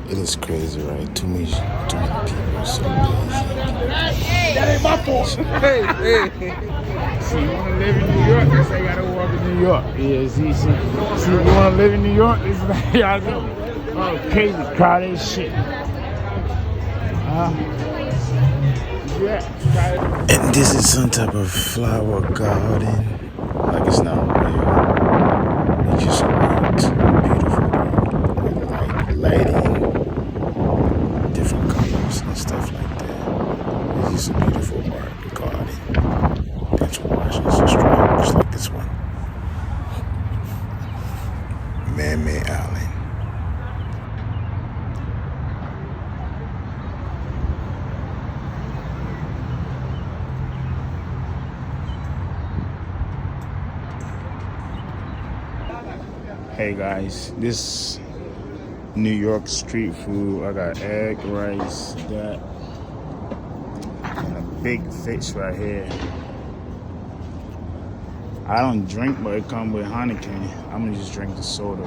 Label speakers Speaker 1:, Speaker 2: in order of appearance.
Speaker 1: It is crazy, right? Too many people, so busy.
Speaker 2: That ain't my fault. Hey. See, you want to live in New York? That's how you got to walk in New York. Yeah, see, you want to live in New York? This is how y'all do. Oh, crazy, crowded as shit. Yeah.
Speaker 1: And this is some type of flower garden. Like it's not real. It's just beautiful, like lighting, different colors and stuff like that. It's just a beautiful art garden. That's Washington Street, just like this one. Man-made island.
Speaker 2: Hey guys, this New York street food. I got egg, rice, that, and a big fish right here. I don't drink, but it comes with Heineken. I'm gonna just drink the soda.